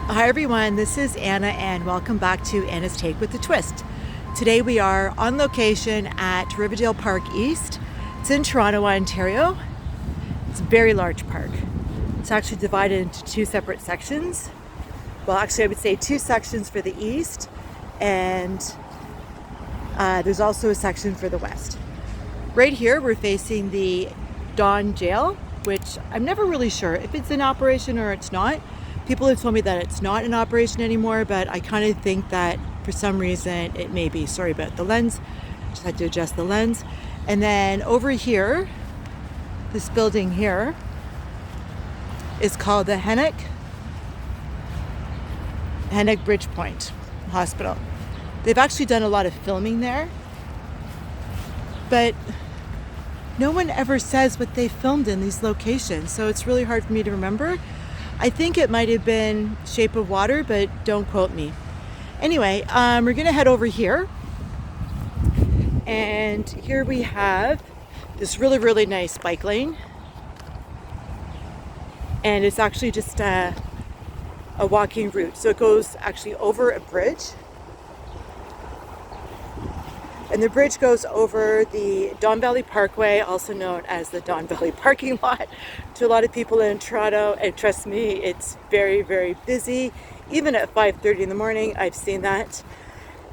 Hi everyone, this is Anna and welcome back to Anna's Take with a Twist. Today we are on location at Riverdale Park East. It's in Toronto, Ontario. It's a very large park. It's actually divided into two separate sections. Well, actually I would say two sections for the east and there's also a section for the west. Right here we're facing the Don Jail, which I'm never really sure if it's in operation or it's not. People have told me that it's not in operation anymore, but I kind of think that for some reason it may be. Sorry about the lens, just had to adjust the lens. And then over here, this building here is called the Hennock Bridgepoint Hospital. They've actually done a lot of filming there, but no one ever says what they filmed in these locations, so it's really hard for me to remember. I think it might have been Shape of Water, but don't quote me. Anyway, we're gonna head over here. And here we have this really, really nice bike lane. And it's actually just a walking route. So it goes actually over a bridge. And the bridge goes over the Don Valley Parkway, also known as the Don Valley parking lot, to a lot of people in Toronto. And trust me, it's very, very busy. Even at 5:30 in the morning, I've seen that.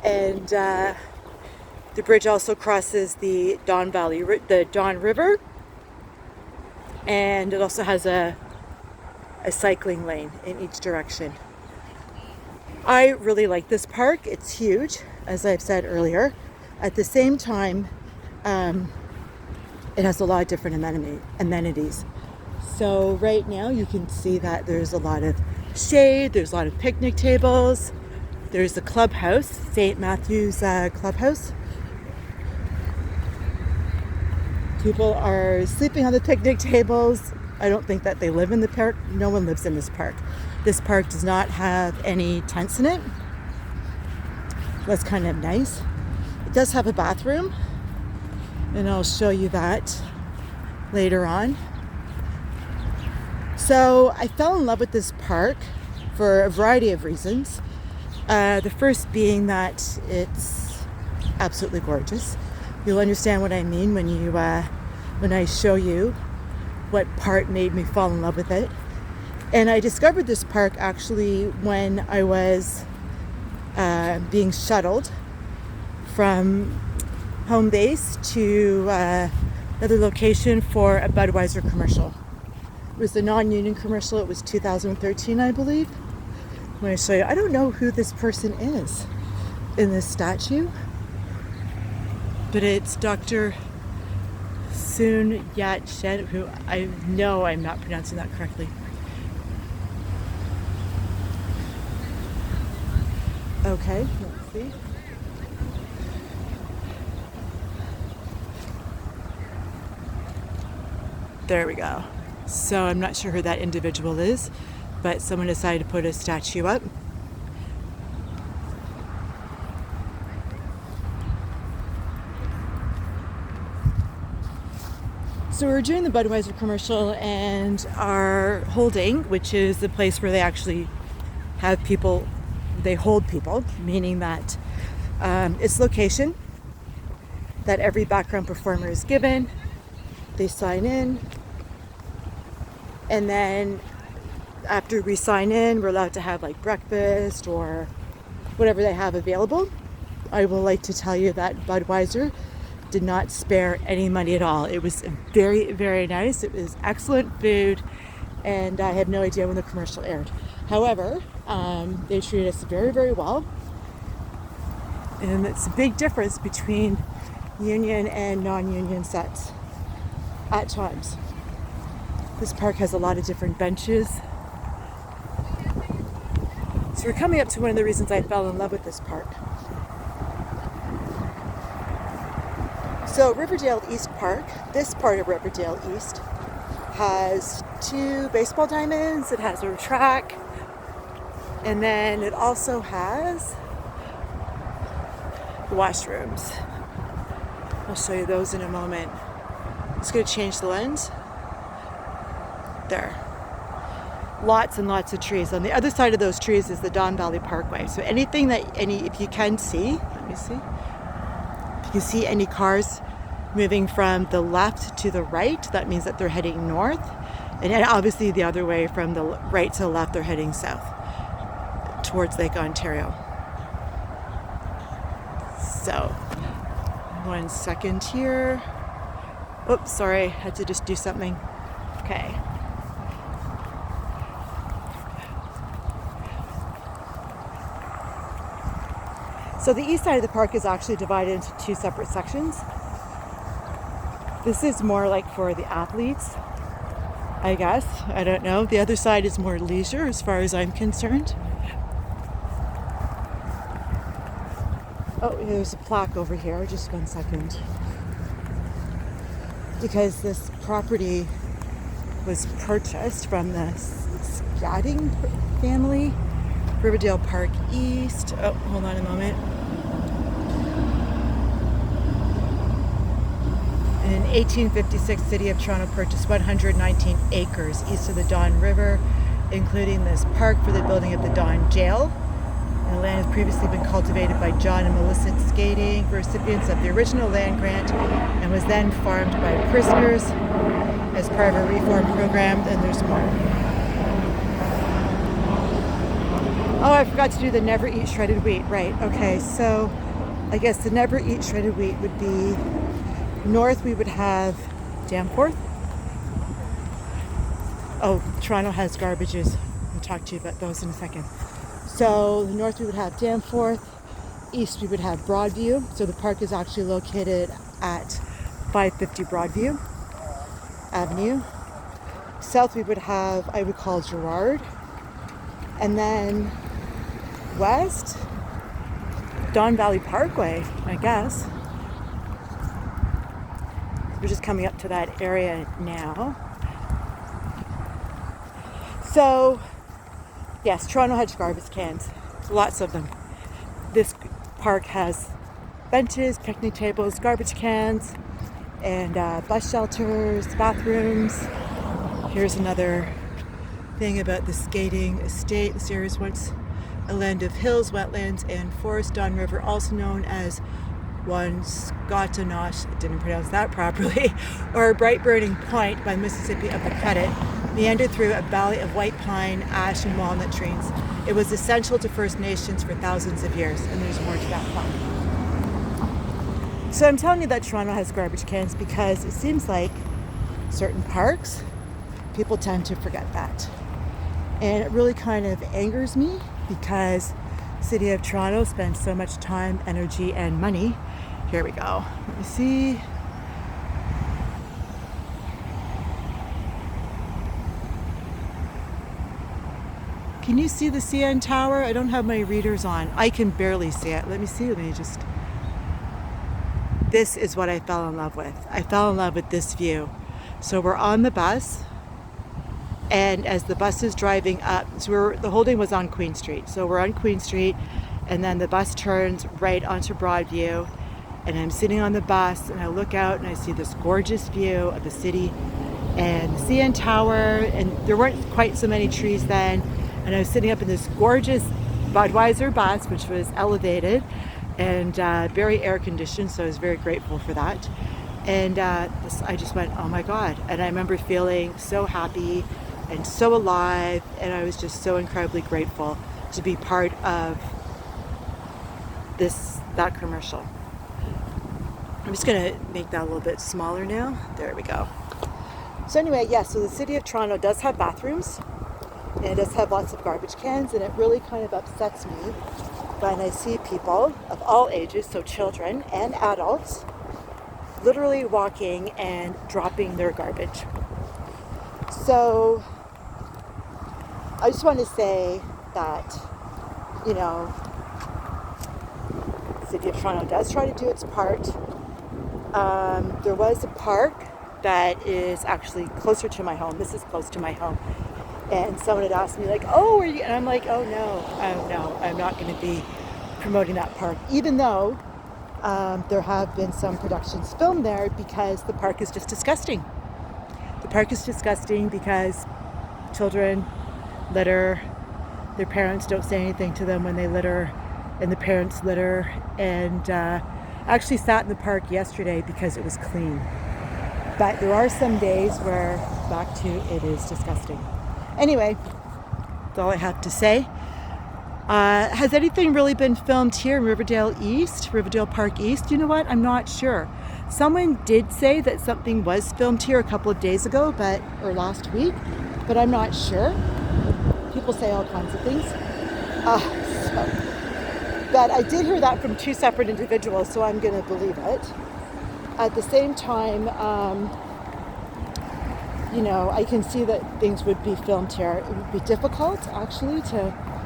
And the bridge also crosses the Don River. And it also has a cycling lane in each direction. I really like this park. It's huge, as I've said earlier. At the same time, it has a lot of different amenities. So right now you can see that there's a lot of shade, there's a lot of picnic tables, there's the clubhouse, St. Matthew's Clubhouse. People are sleeping on the picnic tables. I don't think that they live in the park. No one lives in this park. This park does not have any tents in it. That's kind of nice. It does have a bathroom, and I'll show you that later on. So I fell in love with this park for a variety of reasons. The first being that it's absolutely gorgeous. You'll understand what I mean when I show you what part made me fall in love with it. And I discovered this park actually when I was being shuttled from home base to another location for a Budweiser commercial. It was a non-union commercial. It was 2013, I believe. I'm going to show you. I don't know who this person is in this statue, but it's Dr. Sun Yat-sen, who I know I'm not pronouncing that correctly. Okay, let's see. There we go. So I'm not sure who that individual is, but someone decided to put a statue up. So we're doing the Budweiser commercial and our holding, which is the place where they actually have people, they hold people, meaning that it's location that every background performer is given. They sign in, and then after we sign in, we're allowed to have like breakfast or whatever they have available. I would like to tell you that Budweiser did not spare any money at all. It was very, very nice. It was excellent food, and I had no idea when the commercial aired. However, they treated us very, very well, and it's a big difference between union and non-union sets at times. This park has a lot of different benches. So we're coming up to one of the reasons I fell in love with this park. So Riverdale East Park, this part of Riverdale East, has 2 baseball diamonds, it has a track, and then it also has washrooms. I'll show you those in a moment. I'm just going to change the lens. There. lots and lots of trees. On the other side of those trees is the Don Valley Parkway. So anything that if you can see, let me see, if you can see any cars moving from the left to the right, that means that they're heading north. And obviously the other way, from the right to the left, they're heading south towards Lake Ontario. So, 1 second here. Oops, sorry, I had to just do something. Okay. So the east side of the park is actually divided into two separate sections. This is more like for the athletes, I guess. I don't know. The other side is more leisure as far as I'm concerned. Oh, there's a plaque over here. Just 1 second. Because this property was purchased from the Scatting family, Riverdale Park East. Oh, hold on a moment. In 1856, City of Toronto purchased 119 acres east of the Don River, including this park for the building of the Don Jail. And the land has previously been cultivated by John and Melissa Skating, recipients of the original land grant, and was then farmed by prisoners as part of a reform program. And there's more. Oh, I forgot to do the never eat shredded wheat. Right, okay, so I guess the never eat shredded wheat would be north. We would have Danforth. Oh, Toronto has garbages. I'll talk to you about those in a second. So north we would have Danforth. East we would have Broadview. So the park is actually located at 550 Broadview Avenue. South we would have, I would call Gerard. And then west, Don Valley Parkway, I guess. We're just coming up to that area now. So, yes, Toronto has garbage cans, lots of them. This park has benches, picnic tables, garbage cans, and bus shelters, bathrooms. Here's another thing about the Skating Estate. This area is once a land of hills, wetlands, and forest. Don River, also known as Woonsockanosh, I didn't pronounce that properly, or Bright Burning Point by the Mississippi up the Credit, meandered through a valley of white pine, ash, and walnut trees. It was essential to First Nations for thousands of years, and there's more to that fact. So I'm telling you that Toronto has garbage cans because it seems like certain parks, people tend to forget that. And it really kind of angers me because City of Toronto spends so much time, energy, and money. Here we go. Let me see. Can you see the CN Tower? I don't have my readers on. I can barely see it. Let me see. This is what I fell in love with. I fell in love with this view. So we're on the bus. And as the bus is driving up, so the holding was on Queen Street. So we're on Queen Street, and then the bus turns right onto Broadview. And I'm sitting on the bus, and I look out, and I see this gorgeous view of the city and the CN Tower. And there weren't quite so many trees then. And I was sitting up in this gorgeous Budweiser bus, which was elevated and very air conditioned. So I was very grateful for that. And I just went, oh my God. And I remember feeling so happy and so alive, and I was just so incredibly grateful to be part of that commercial. I'm just gonna make that a little bit smaller now. There we go. So anyway, so the City of Toronto does have bathrooms, and it does have lots of garbage cans, and it really kind of upsets me when I see people of all ages, so children and adults, literally walking and dropping their garbage. So I just want to say that, City of Toronto does try to do its part. There was a park that is actually closer to my home. This is close to my home. And someone had asked me oh, are you? And I'm like, oh no, I'm not going to be promoting that park. Even though there have been some productions filmed there, because the park is just disgusting. The park is disgusting because children litter. Their parents don't say anything to them when they litter, and the parents litter. And I actually sat in the park yesterday because it was clean. But there are some days where, back to, it is disgusting. Anyway, that's all I have to say. Has anything really been filmed here in Riverdale Park East? You know what? I'm not sure. Someone did say that something was filmed here a couple of days ago, or last week, but I'm not sure. People say all kinds of things. But I did hear that from two separate individuals, so I'm going to believe it. At the same time, I can see that things would be filmed here. It would be difficult, actually,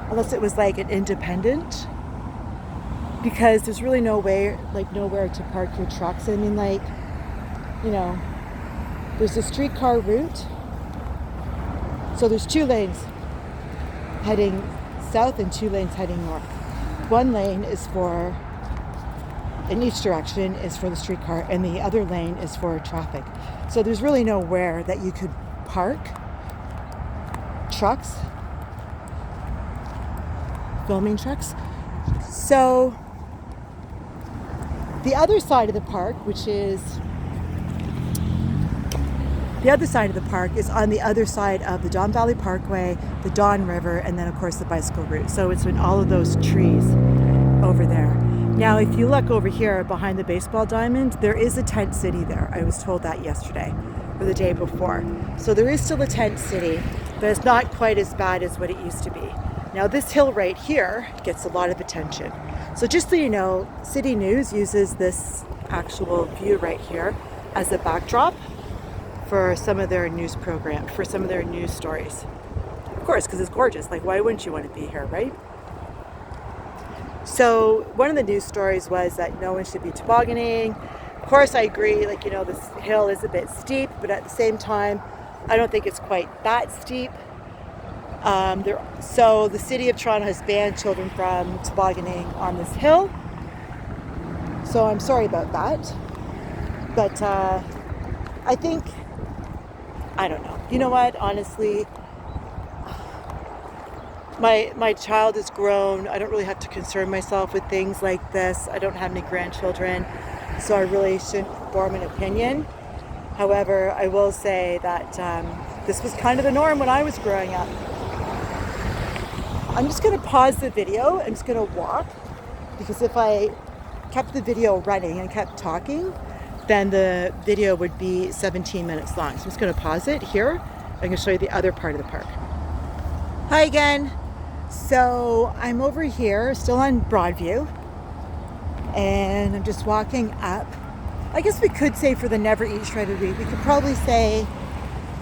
unless it was like an independent, because there's really nowhere to park your trucks. I mean, there's a streetcar route. So there's 2 lanes heading south and 2 lanes heading north. 1 lane is in each direction is for the streetcar, and the other lane is for traffic. So there's really nowhere that you could park trucks, filming trucks. So the other side of the park, is on the other side of the Don Valley Parkway, the Don River, and then of course the bicycle route. So it's in all of those trees over there. Now, if you look over here behind the baseball diamond, there is a tent city there. I was told that yesterday or the day before. So there is still a tent city, but it's not quite as bad as what it used to be. Now, this hill right here gets a lot of attention. So just so you know, City News uses this actual view right here as a backdrop for some of their news program, for some of their news stories. Of course, because it's gorgeous. Like, why wouldn't you want to be here, right? So one of the news stories was that no one should be tobogganing. Of course, I agree, this hill is a bit steep, but at the same time, I don't think it's quite that steep. So the City of Toronto has banned children from tobogganing on this hill. So I'm sorry about that. But I think, I don't know. You know what, honestly, my child is grown. I don't really have to concern myself with things like this. I don't have any grandchildren, so I really shouldn't form an opinion. However, I will say that this was kind of the norm when I was growing up. I'm just going to pause the video. I'm just going to walk, because if I kept the video running and kept talking, then the video would be 17 minutes long. So I'm just going to pause it here. I'm going to show you the other part of the park. Hi again. So I'm over here, still on Broadview, and I'm just walking up. I guess we could say for the Never Eat Shredded Wheat, we could probably say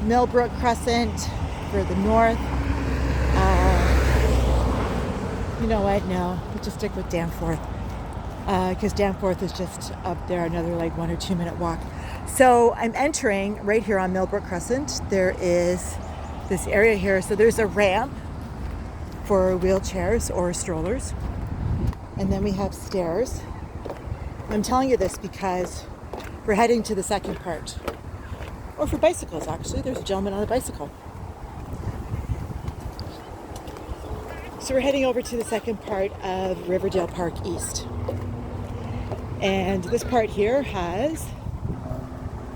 Millbrook Crescent for the north. You know what? No, we'll just stick with Danforth, because Danforth is just up there, another 1 or 2 minute walk. So I'm entering right here on Millbrook Crescent. There is this area here. So there's a ramp for wheelchairs or strollers, and then we have stairs. I'm telling you this because we're heading to the second part, or for bicycles actually. There's a gentleman on a bicycle. So we're heading over to the second part of Riverdale Park East, and this part here has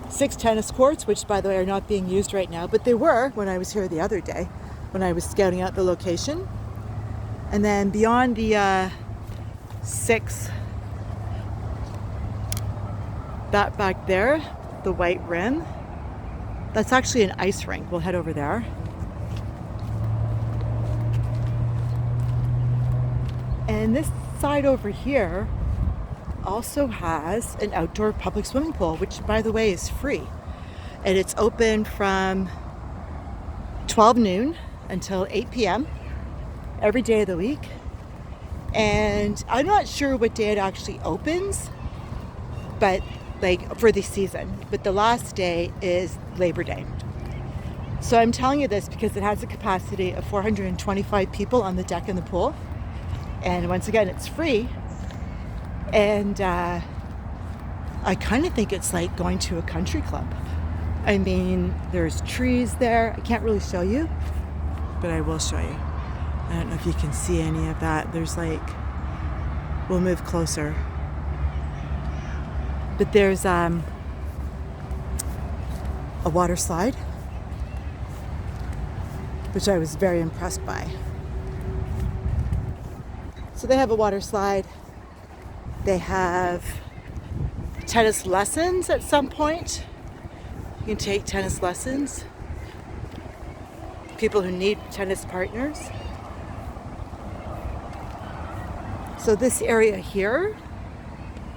6 tennis courts, which by the way are not being used right now, but they were when I was here the other day when I was scouting out the location. And then beyond the 6, that back there, the white rim, that's actually an ice rink. We'll head over there. And this side over here also has an outdoor public swimming pool, which by the way is free. And it's open from 12 noon until 8 p.m. every day of the week. And I'm not sure what day it actually opens, but for the season. But the last day is Labor Day. So I'm telling you this because it has a capacity of 425 people on the deck in the pool. And once again, it's free. And I kind of think it's like going to a country club. I mean, there's trees there. I can't really show you, but I will show you. I don't know if you can see any of that. There's like, we'll move closer. But there's a water slide, which I was very impressed by. So they have a water slide. They have tennis lessons at some point. You can take tennis lessons. People who need tennis partners. So this area here,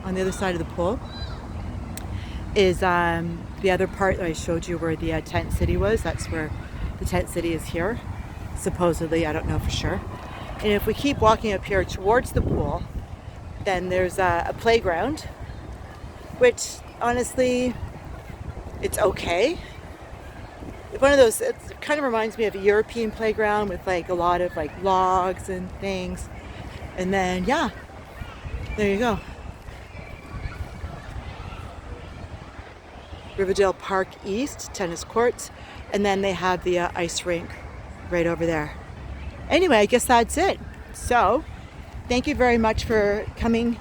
on the other side of the pool, is the other part that I showed you where the tent city was. That's where the tent city is here, supposedly. I don't know for sure. And if we keep walking up here towards the pool, then there's a playground, which honestly, it's okay. One of those, it kind of reminds me of a European playground with like a lot of like logs and things. And then, yeah, there you go. Riverdale Park East, tennis courts. And then they have the ice rink right over there. Anyway, I guess that's it. So, thank you very much for coming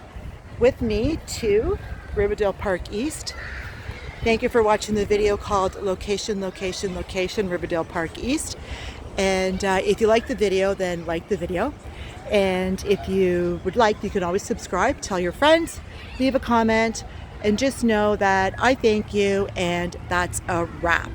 with me to Riverdale Park East. Thank you for watching the video called Location, Location, Location, Riverdale Park East. And if you like the video, then like the video. And if you would like, you can always subscribe, tell your friends, leave a comment, and just know that I thank you, and that's a wrap.